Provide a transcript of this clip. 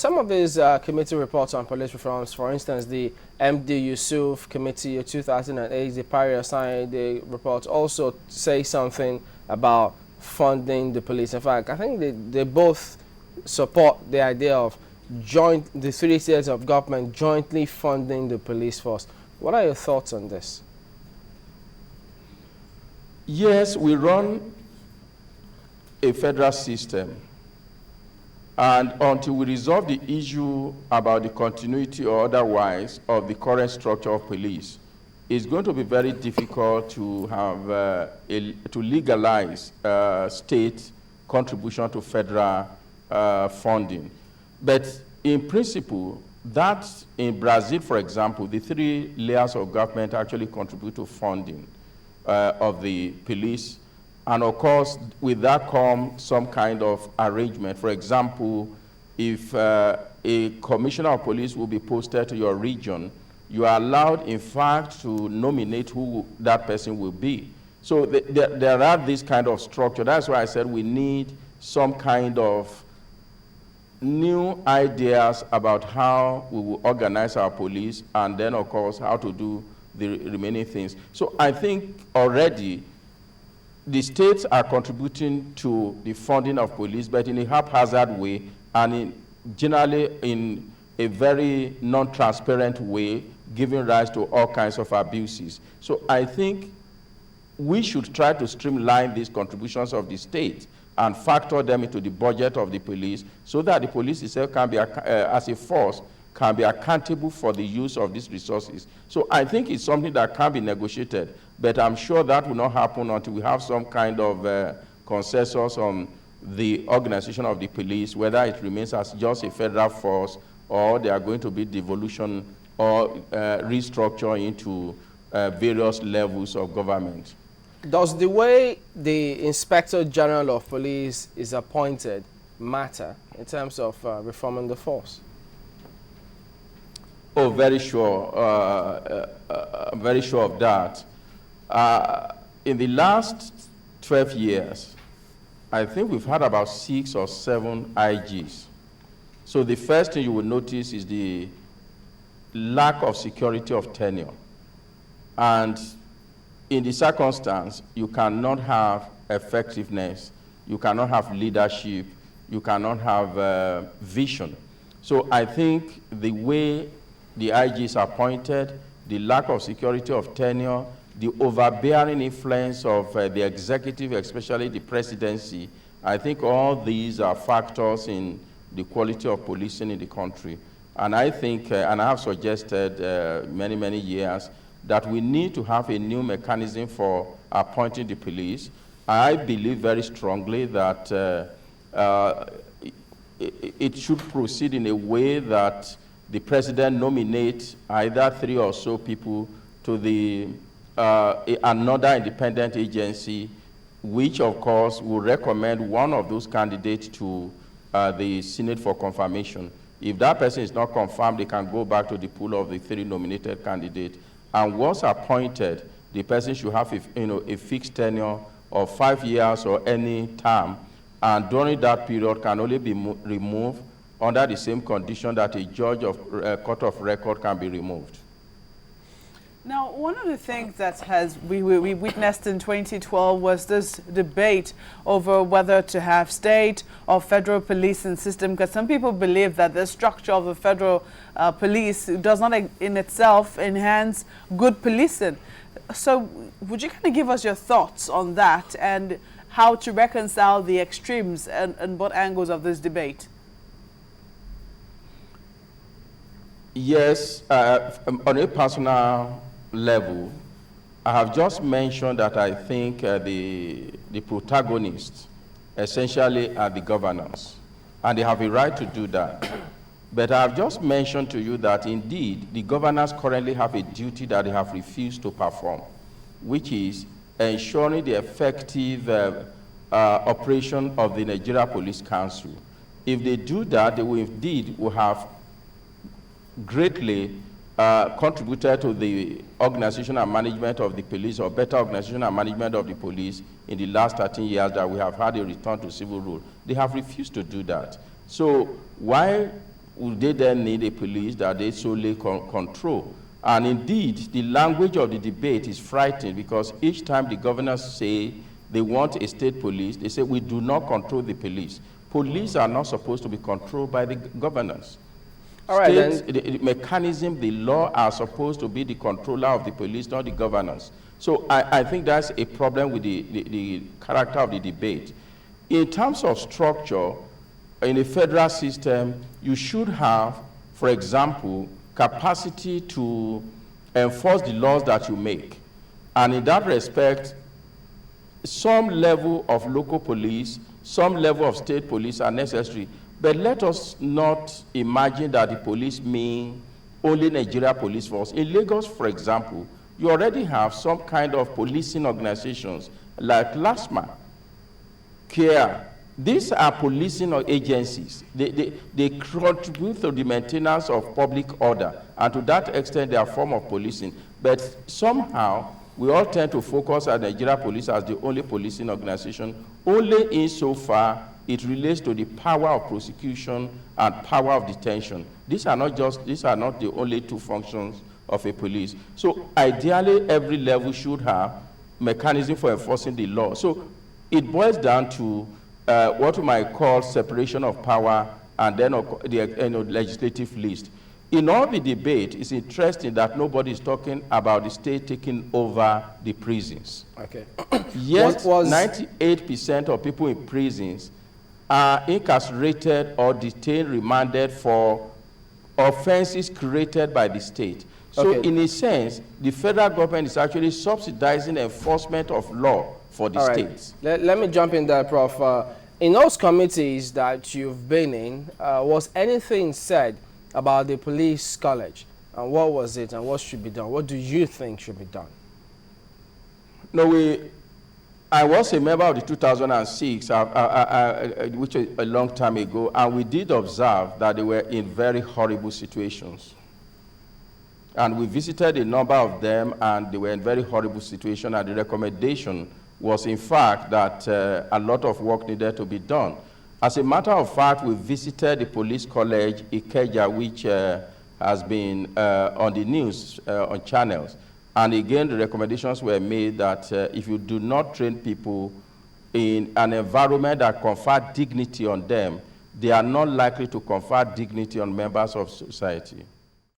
some of these committee reports on police reforms, for instance, the MD Yusuf Committee of 2008, the Pari Assign, the reports also say something about funding the police. In fact, I think they both support the idea of the three tiers of government jointly funding the police force. What are your thoughts on this? Yes, we run a federal system, and until we resolve the issue about the continuity or otherwise of the current structure of police, it's going to be very difficult to have to legalize state contribution to federal funding. But in principle, that in Brazil, for example, the three layers of government actually contribute to funding of the police. And of course, with that comes some kind of arrangement. For example, if a commissioner of police will be posted to your region, you are allowed, in fact, to nominate who that person will be. So there are this kind of structure. That's why I said we need some kind of new ideas about how we will organize our police, and then, of course, how to do the remaining things. So I think already the states are contributing to the funding of police, but in a haphazard way and generally in a very non-transparent way, giving rise to all kinds of abuses. So I think we should try to streamline these contributions of the state and factor them into the budget of the police so that the police itself can be, as a force, can be accountable for the use of these resources. So I think it's something that can be negotiated, but I'm sure that will not happen until we have some kind of consensus on the organization of the police, whether it remains as just a federal force or they are going to be devolution or restructure into various levels of government. Does the way the Inspector General of Police is appointed matter in terms of reforming the force? Oh, very sure. I'm very sure of that. In the last 12 years, I think we've had about 6 or 7 IGs. So the first thing you will notice is the lack of security of tenure. And in the circumstance, you cannot have effectiveness, you cannot have leadership, you cannot have vision. So I think the way the IGs are appointed, the lack of security of tenure, the overbearing influence of the executive, especially the presidency, I think all these are factors in the quality of policing in the country. And I think, and I have suggested many, many years, that we need to have a new mechanism for appointing the police. I believe very strongly that it should proceed in a way that the president nominates either 3 or so people to the another independent agency, which of course will recommend one of those candidates to the Senate for confirmation. If that person is not confirmed, they can go back to the pool of the 3 nominated candidates. And once appointed, the person should have a fixed tenure of 5 years or any term, and during that period can only be removed under the same condition that a judge of court of record can be removed. Now, one of the things that we witnessed in 2012 was this debate over whether to have state or federal policing system, because some people believe that the structure of the federal police does not in itself enhance good policing. So would you kind of give us your thoughts on that and how to reconcile the extremes and both angles of this debate? Yes, on a personal level, I have just mentioned that I think the protagonists essentially are the governors, and they have a right to do that. But I have just mentioned to you that indeed the governors currently have a duty that they have refused to perform, which is ensuring the effective operation of the Nigeria Police Council. If they do that, they will indeed have greatly contributed to the organization and management of the police, or better organization and management of the police in the last 13 years that we have had a return to civil rule. They have refused to do that. So why would they then need a police that they solely control? And indeed, the language of the debate is frightening, because each time the governors say they want a state police, they say we do not control the police. Police are not supposed to be controlled by the governors. All right, States, the mechanism, the law are supposed to be the controller of the police, not the governors. So I think that's a problem with the character of the debate. In terms of structure, in a federal system, you should have, for example, capacity to enforce the laws that you make. And in that respect, some level of local police, some level of state police are necessary. But let us not imagine that the police mean only Nigeria Police Force. In Lagos, for example, you already have some kind of policing organizations like LASMA, CARE. These are policing agencies. They contribute to the maintenance of public order, and to that extent, they are a form of policing. But somehow, we all tend to focus on Nigeria Police as the only policing organization, only insofar it relates to the power of prosecution and power of detention. These are not the only two functions of a police. So ideally, every level should have mechanism for enforcing the law. So it boils down to what we might call separation of power, and then the legislative list. In all the debate, it's interesting that nobody is talking about the state taking over the prisons. Okay. Yes, 98% of people in prisons are incarcerated or detained, remanded for offenses created by the state. So Okay. in a sense, the federal government is actually subsidizing enforcement of law for the states. Let me jump in there, Prof. In those committees that you've been in, was anything said about the police college? And what was it, and what should be done? What do you think should be done? No, I was a member of the 2006, which is a long time ago, and we did observe that they were in very horrible situations. And we visited a number of them, and they were in very horrible situations, and the recommendation was, in fact, that a lot of work needed to be done. As a matter of fact, we visited the police college, Ikeja, which has been on the news, on channels. And again, the recommendations were made that if you do not train people in an environment that confers dignity on them, they are not likely to confer dignity on members of society.